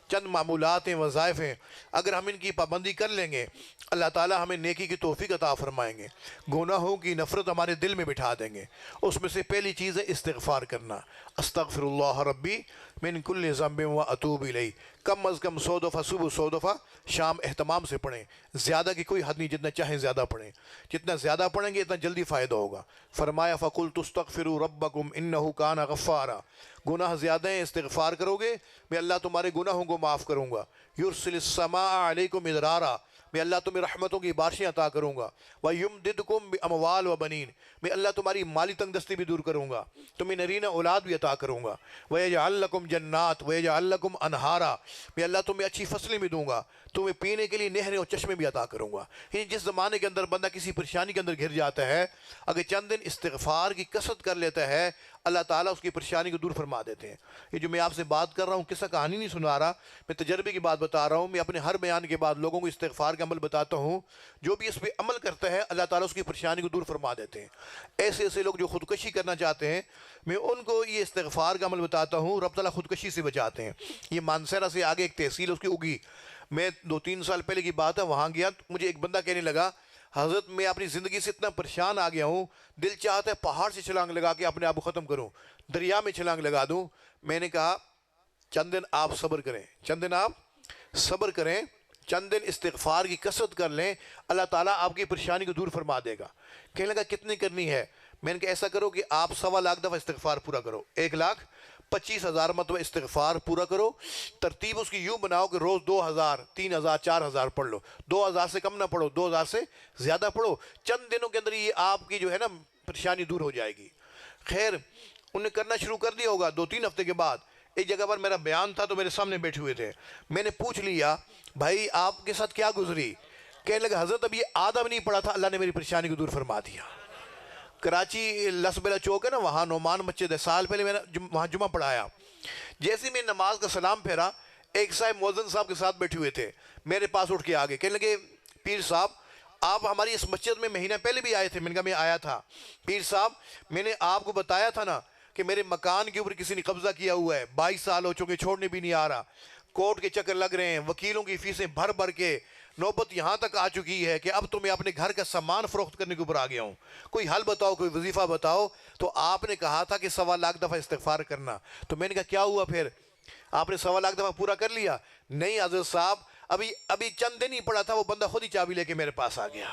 چند معمولات ہیں، وظائف ہیں، اگر ہم ان کی پابندی کر لیں گے اللہ تعالیٰ ہمیں نیکی کی توفیق عطا فرمائیں گے، گناہوں کی نفرت ہمارے دل میں بٹھا دیں گے۔ اس میں سے پہلی چیز ہے استغفار کرنا۔ استغفر اللہ ربی من کل ذنب و اتوب الیہ، کم از کم 100 دفعہ صبح، 100 دفعہ شام اہتمام سے پڑھیں، زیادہ کی کوئی حد نہیں، جتنا چاہیں زیادہ پڑھیں، جتنا زیادہ پڑھیں گے اتنا جلدی فائدہ ہوگا۔ فرمایا فَقُلْتُ اسْتَغْفِرُوا رَبَّكُمْ إِنَّهُ كَانَ غَفَّارًا، گناہ زیادہ ہیں، استغفار کرو گے میں اللہ تمہارے گناہوں کو معاف کروں گا۔ يُرْسِلِ السَّمَاءَ عَلَيْكُمْ مِدْرَارًا، میں اللہ تمہیں رحمتوں کی بارشیں عطا کروں گا۔ وَيُمْدِدْكُمْ بِأَمْوَالٍ وَبَنِينَ، میں اللہ تمہاری مالی تنگ دستی بھی دور کروں گا، تمہیں نرینہ اولاد بھی عطا کروں گا۔ وَيَجْعَلْ لَكُمْ جَنَّاتٍ وَيَجْعَلْ لَكُمْ أَنْهَارًا، میں اللہ تمہیں اچھی فصلیں بھی دوں گا، تمہیں پینے کے لیے نہریں اور چشمے بھی عطا کروں گا۔ یعنی جس زمانے کے اندر بندہ کسی پریشانی کے اندر گھر جاتا ہے، اگر چند دن استغفار کی کثرت کر لیتا ہے اللہ تعالیٰ اس کی پریشانی کو دور فرما دیتے ہیں۔ یہ جو میں آپ سے بات کر رہا ہوں قصہ کہانی نہیں سنا رہا، میں تجربے کی بات بتا رہا ہوں۔ میں اپنے ہر بیان کے بعد لوگوں کو استغفار کا عمل بتاتا ہوں، جو بھی اس پہ عمل کرتا ہے اللہ تعالیٰ اس کی پریشانی کو دور فرما دیتے ہیں۔ ایسے ایسے لوگ جو خودکشی کرنا چاہتے ہیں میں ان کو یہ استغفار کا عمل بتاتا ہوں، رب تعالیٰ خودکشی سے بچاتے ہیں۔ یہ مانسہرہ سے آگے ایک تحصیل اس کی اگی، میں 2-3 سال پہلے کی بات ہے، وہاں گیا، مجھے ایک بندہ کہنے لگا حضرت میں اپنی زندگی سے اتنا پریشان آ گیا ہوں، دل چاہتا ہے پہاڑ سے چھلانگ لگا کے اپنے آپ کو ختم کروں، دریا میں چھلانگ لگا دوں۔ میں نے کہا چند دن آپ صبر کریں، چند دن آپ صبر کریں، چند دن استغفار کی کثرت کر لیں، اللہ تعالیٰ آپ کی پریشانی کو دور فرما دے گا۔ کہنے لگا کتنی کرنی ہے؟ میں نے کہا ایسا کرو کہ آپ 1.25 لاکھ دفعہ استغفار پورا کرو، 1,25,000 مرتبہ استغفار پورا کرو۔ ترتیب اس کی یوں بناؤ کہ روز 2,000 3,000 4,000 پڑھ لو، 2,000 سے کم نہ پڑھو، 2,000 سے زیادہ پڑھو، چند دنوں کے اندر یہ آپ کی جو ہے نا پریشانی دور ہو جائے گی۔ خیر انہوں نے کرنا شروع کر دیا ہوگا، 2-3 ہفتے کے بعد ایک جگہ پر میرا بیان تھا تو میرے سامنے بیٹھے ہوئے تھے، میں نے پوچھ لیا بھائی آپ کے ساتھ کیا گزری؟ کہنے لگا حضرت اب یہ آدھا بھی نہیں پڑا تھا، اللہ نے میری پریشانی کو دور فرما دیا۔ کراچی لسبیلا چوک ہے نا، وہاں نعمان مسجد ہے، سال پہلے میں نے وہاں جمعہ پڑھایا۔ جیسے میں نماز کا سلام پھیرا، ایک صاحب مؤذن صاحب کے ساتھ بیٹھے ہوئے تھے، میرے پاس اٹھ کے آگے کہنے لگے پیر صاحب آپ ہماری اس مسجد میں مہینہ پہلے بھی آئے تھے۔ میں نے کہا میں آیا تھا۔ پیر صاحب میں نے آپ کو بتایا تھا نا کہ میرے مکان کے اوپر کسی نے قبضہ کیا ہوا ہے، 22 سال ہو چکے، چھوڑنے بھی نہیں آ رہا، کورٹ کے چکر لگ رہے ہیں، وکیلوں کی فیسیں بھر بھر کے، نوبت یہاں تک آ چکی ہے کہ اب تو میں اپنے گھر کا سامان فروخت کرنے کے اوپر آ گیا ہوں، کوئی حل بتاؤ، کوئی وظیفہ بتاؤ۔ تو آپ نے کہا تھا کہ 1.25 لاکھ دفعہ استغفار کرنا، تو میں نے کہا کیا ہوا پھر؟ آپ نے 1.25 لاکھ دفعہ پورا کر لیا؟ نہیں حضرت صاحب ابھی چند دن ہی پڑا تھا، وہ بندہ خود ہی چابی لے کے میرے پاس آ گیا۔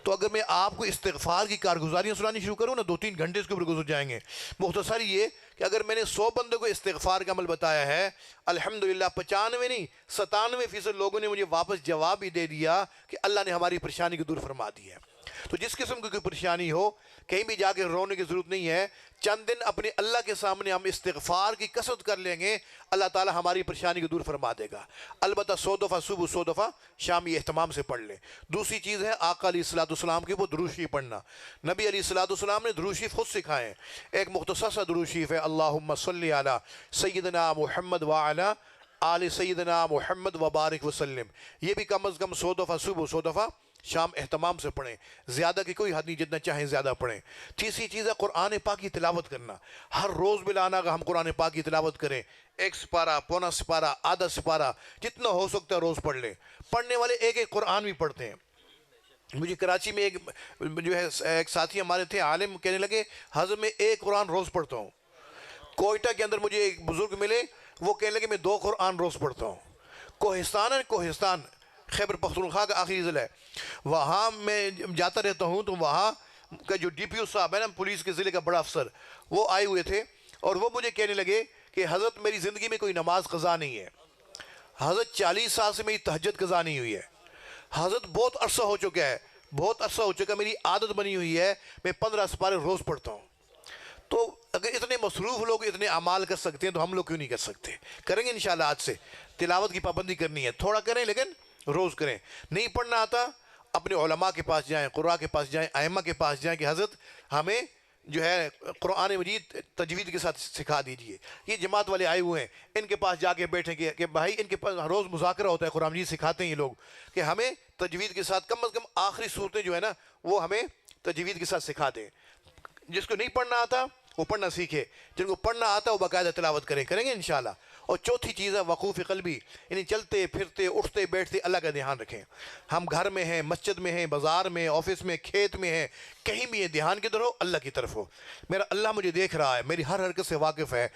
تو اگر میں آپ کو استغفار کی کارگزاریاں سنانی شروع کروں نا 2-3 گھنٹے اس کے اوپر گزر جائیں گے۔ مختصر یہ کہ اگر میں نے 100 بندوں کو استغفار کا عمل بتایا ہے، الحمدللہ 95 نہیں 97% لوگوں نے مجھے واپس جواب بھی دے دیا کہ اللہ نے ہماری پریشانی کو دور فرما دی ہے۔ تو جس قسم کی کوئی پریشانی ہو کہیں بھی جا کے رونے کی ضرورت نہیں ہے، چند دن اپنے اللہ کے سامنے ہم استغفار کی کثرت کر لیں گے، اللہ تعالی ہماری پریشانی کو دور فرما دے گا۔ البتہ 100 دفعہ صبح، 100 دفعہ شام یہ اہتمام سے پڑھ لیں۔ دوسری چیز ہے آقا علیہ السلام کے وہ درود شریف پڑھنا۔ نبی علیہ السلام نے درود شریف خود سکھائے ہیں۔ ایک مختصر سا درود شریف ہے، اللہم صلی علی سیدنا محمد وعلی آل سیدنا محمد وبارک وسلم۔ یہ بھی کم از کم 100 دفعہ صبح، 100 دفعہ شام اہتمام سے پڑھیں، زیادہ کی کوئی حد نہیں، جتنا چاہیں زیادہ پڑھیں۔ تیسری چیز ہے قرآن پاک کی تلاوت کرنا۔ ہر روز بلانا اگر ہم قرآن پاک کی تلاوت کریں، 1 سپارہ، پونا سپارہ، آدھا سپارہ، جتنا ہو سکتا ہے روز پڑھ لیں۔ پڑھنے والے ایک قرآن بھی پڑھتے ہیں۔ مجھے کراچی میں ایک ساتھی ہمارے تھے عالم، کہنے لگے حضرت میں 1 قرآن روز پڑھتا ہوں۔ کوئٹہ کے اندر مجھے ایک بزرگ ملے، وہ کہنے لگے میں 2 قرآن روز پڑھتا ہوں۔ کوہستان خیبر پختونخوا کا آخری ضلع ہے، وہاں میں جاتا رہتا ہوں، تو وہاں کا جو ڈی پی او صاحب ہے نا، پولیس کے ضلع کا بڑا افسر، وہ آئے ہوئے تھے اور وہ مجھے کہنے لگے کہ حضرت میری زندگی میں کوئی نماز قضا نہیں ہے حضرت، 40 سال سے میری تہجد قضا نہیں ہوئی ہے حضرت، بہت عرصہ ہو چکا ہے، بہت عرصہ ہو چکا، میری عادت بنی ہوئی ہے، میں 15 سپارے روز پڑھتا ہوں۔ تو اگر اتنے مصروف لوگ اتنے اعمال کر سکتے ہیں تو ہم لوگ کیوں نہیں کر سکتے؟ کریں گے انشاءاللہ آج سے۔ تلاوت کی پابندی کرنی ہے، تھوڑا کریں لیکن روز کریں۔ نہیں پڑھنا آتا اپنے علماء کے پاس جائیں، قراء کے پاس جائیں، ائمہ کے پاس جائیں کہ حضرت ہمیں جو ہے قرآن مجید تجوید کے ساتھ سکھا دیجئے۔ یہ جماعت والے آئے ہوئے ہیں، ان کے پاس جا کے بیٹھیں کہ بھائی ان کے پاس روز مذاکرہ ہوتا ہے، قرآن مجید سکھاتے ہیں یہ لوگ کہ ہمیں تجوید کے ساتھ کم از کم آخری صورتیں جو ہے نا وہ ہمیں تجوید کے ساتھ سکھا دیں۔ جس کو نہیں پڑھنا آتا وہ پڑھنا سیکھے، جن کو پڑھنا آتا وہ باقاعدہ تلاوت کریں گے انشاءاللہ۔ اور چوتھی چیز ہے وقوف قلبی، یعنی چلتے پھرتے اٹھتے بیٹھتے اللہ کا دھیان رکھیں۔ ہم گھر میں ہیں، مسجد میں ہیں، بازار میں، آفس میں، کھیت میں ہیں، کہیں بھی یہ دھیان کدھر ہو؟ اللہ کی طرف ہو۔ میرا اللہ مجھے دیکھ رہا ہے، میری ہر حرکت سے واقف ہے۔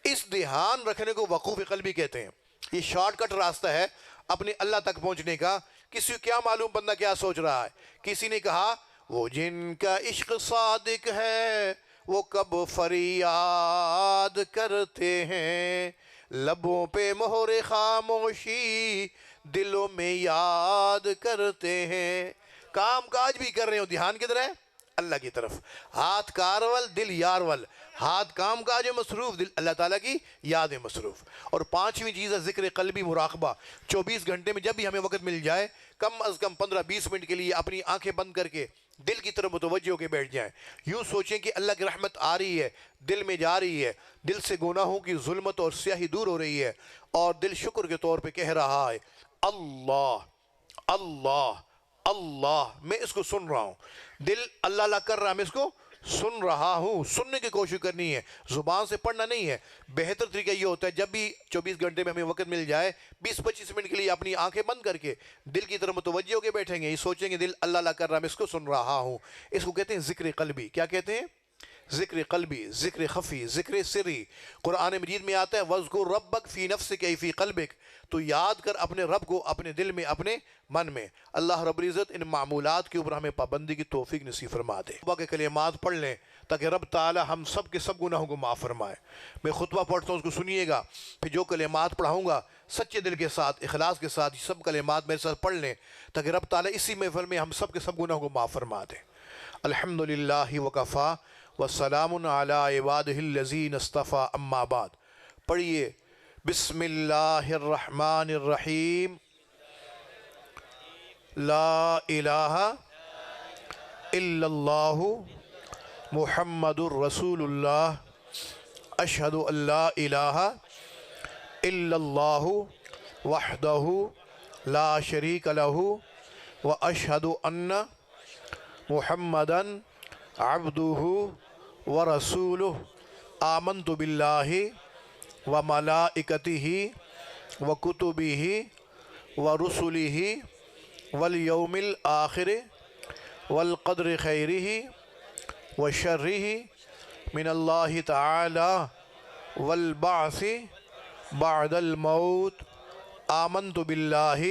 اس دھیان رکھنے کو وقوف قلبی کہتے ہیں۔ یہ شارٹ کٹ راستہ ہے اپنے اللہ تک پہنچنے کا۔ کسی کو کیا معلوم بندہ کیا سوچ رہا ہے؟ کسی نے کہا وہ جن کا عشق صادق ہے وہ کب فریاد کرتے ہیں، لبوں پہ مہر خاموشی دلوں میں یاد کرتے ہیں۔ کام کاج بھی کر رہے ہو، دھیان کدھر ہے؟ اللہ کی طرف۔ ہاتھ کارول دل یارول، ہاتھ کام کاج مصروف، دل اللہ تعالیٰ کی یاد مصروف۔ اور پانچویں چیز ہے ذکر قلبی مراقبہ۔ 24 گھنٹے میں جب بھی ہمیں وقت مل جائے کم از کم 15-20 منٹ کے لیے اپنی آنکھیں بند کر کے دل کی طرف متوجہ ہو کے بیٹھ جائیں۔ یوں سوچیں کہ اللہ کی رحمت آ رہی ہے، دل میں جا رہی ہے، دل سے گناہوں کی ظلمت اور سیاہی دور ہو رہی ہے، اور دل شکر کے طور پہ کہہ رہا ہے اللہ اللہ اللہ، میں اس کو سن رہا ہوں۔ دل اللہ اللہ کر رہا ہے، میں اس کو سن رہا ہوں۔ سننے کی کوشش کرنی ہے، زبان سے پڑھنا نہیں ہے۔ بہتر طریقہ یہ ہوتا ہے جب بھی 24 گھنٹے میں ہمیں وقت مل جائے 20-25 منٹ کے لیے اپنی آنکھیں بند کر کے دل کی طرف متوجہ ہو کے بیٹھیں گے، یہ سوچیں گے دل اللہ اللہ کر رہا ہے، میں اس کو سن رہا ہوں۔ اس کو کہتے ہیں ذکر قلبی۔ کیا کہتے ہیں؟ ذکر قلبی، ذکر خفی، ذکر سری۔ قرآن مجید میں آتا ہے وَاذْكُرْ رَبَّكَ فِي نَفْسِكَ أَيْ فِي قَلْبِكَ، تو یاد کر اپنے رب کو اپنے دل میں، اپنے من میں۔ اللہ رب العزت ان معمولات کے اوپر ہمیں پابندی کی توفیق نصیب فرما دے۔ خطبہ کے کلمات پڑھ لیں تاکہ رب تعالی ہم سب کے سب گناہوں کو معاف فرمائے۔ میں خطبہ پڑھتا ہوں، اس کو سنیے گا، پھر جو کلمات پڑھاؤں گا سچے دل کے ساتھ، اخلاص کے ساتھ یہ سب کلمات میرے ساتھ پڑھ لیں تاکہ رب تعالی اسی محفل میں ہم سب کے سب گناہوں کو معاف فرما دے۔ الحمدللہ وکفا وسلام علی عبادہ الذین اصطفیٰ، اما بعد۔ پڑھیے بسم اللہ الرحمن الرحیم، لا الہ الا اللہ محمد الرسول اللہ، اشہد ان لا الہ الا اللہ وحدہ لا شریک لہ واشہد ان محمدً عبدہ ورسولہ، آمنت باللہ وملائکتہ وکتبہ ورسلہ والیوم الآخر والقدر خیرہ وشرہ من اللہ تعالی والبعث بعد الموت، آمنت باللہ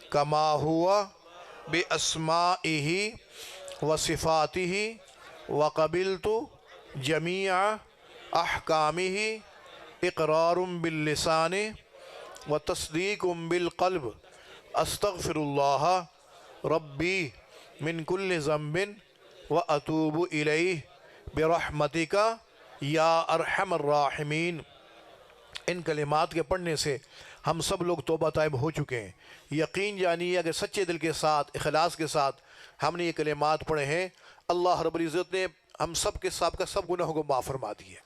کما ہوا باسمائہ وصفاتہ وقبلت جمیع احکامہ، اقرار باللسان وتصدیق بالقلب، استغفر اللہ ربی من کل ذنب واتوب الیہ برحمتک یا ارحم الراحمین۔ ان کلمات کے پڑھنے سے ہم سب لوگ توبہ طائب ہو چکے ہیں۔ یقین جانیے اگر سچے دل کے ساتھ، اخلاص کے ساتھ ہم نے یہ کلمات پڑھے ہیں، اللہ رب العزت نے ہم سب کے سب گناہوں کو معاف فرما دی ہے۔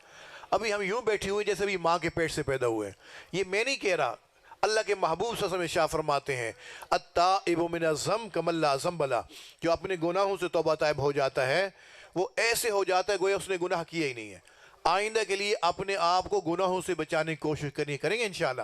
ابھی ہم یوں بیٹھے ہوئے جیسے بھی ماں کے پیٹ سے پیدا ہوئے ہیں۔ یہ میں نہیں کہہ رہا، اللہ کے محبوب صلی اللہ علیہ وسلم ارشاد فرماتے ہیں التائب من الذنب کمن لا ذنب لہ، جو اپنے گناہوں سے توبہ طائب ہو جاتا ہے وہ ایسے ہو جاتا ہے گویا اس نے گناہ کیا ہی نہیں ہے۔ آئندہ کے لیے اپنے آپ کو گناہوں سے بچانے کی کوشش کریں گے انشاءاللہ۔